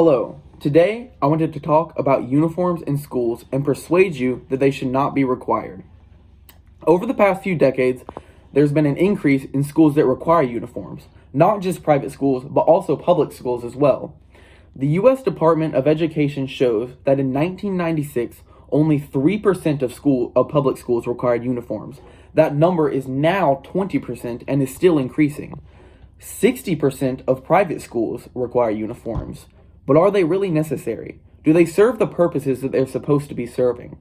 Hello. Today, I wanted to talk about uniforms in schools and persuade you that they should not be required. Over the past few decades, there's been an increase in schools that require uniforms, not just private schools, but also public schools as well. The U.S. Department of Education shows that in 1996, only 3% of public schools required uniforms. That number is now 20% and is still increasing. 60% of private schools require uniforms. But are they really necessary? Do they serve the purposes that they're supposed to be serving?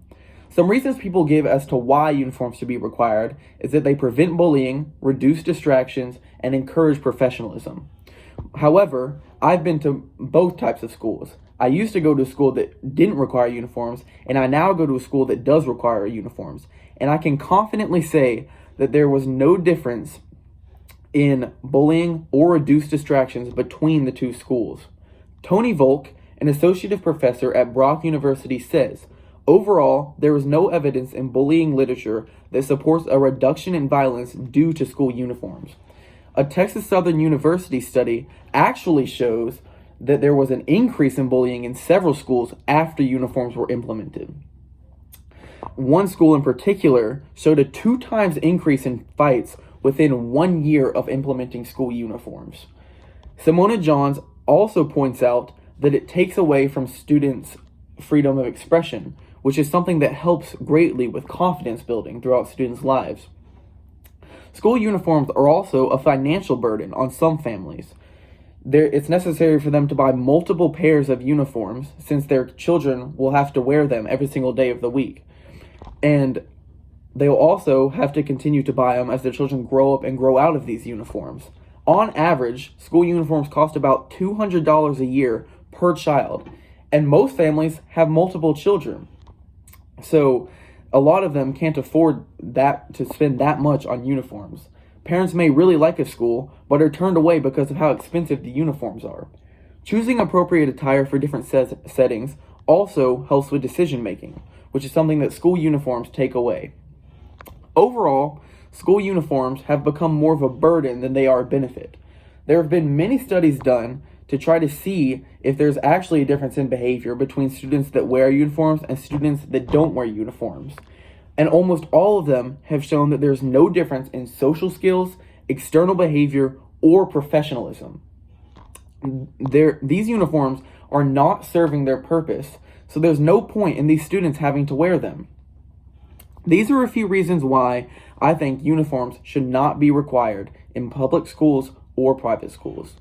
Some reasons people give as to why uniforms should be required is that they prevent bullying, reduce distractions, and encourage professionalism. However, I've been to both types of schools. I used to go to a school that didn't require uniforms, and I now go to a school that does require uniforms. And I can confidently say that there was no difference in bullying or reduced distractions between the two schools. Tony Volk, an associate professor at Brock University, says, overall, there is no evidence in bullying literature that supports a reduction in violence due to school uniforms. A Texas Southern University study actually shows that there was an increase in bullying in several schools after uniforms were implemented. One school in particular showed a 2 times increase in fights within 1 year of implementing school uniforms. Simona Johns also points out that it takes away from students' freedom of expression, which is something that helps greatly with confidence building throughout students' lives. School uniforms are also a financial burden on some families. It's necessary for them to buy multiple pairs of uniforms since their children will have to wear them every single day of the week. And they'll also have to continue to buy them as their children grow up and grow out of these uniforms. On average, school uniforms cost about $200 a year per child, and most families have multiple children. So a lot of them can't afford to spend that much on uniforms. Parents may really like a school, but are turned away because of how expensive the uniforms are. Choosing appropriate attire for different settings also helps with decision making, which is something that school uniforms take away. Overall, school uniforms have become more of a burden than they are a benefit. There have been many studies done to try to see if there's actually a difference in behavior between students that wear uniforms and students that don't wear uniforms. And almost all of them have shown that there's no difference in social skills, external behavior, or professionalism. These uniforms are not serving their purpose, so there's no point in these students having to wear them. These are a few reasons why I think uniforms should not be required in public schools or private schools.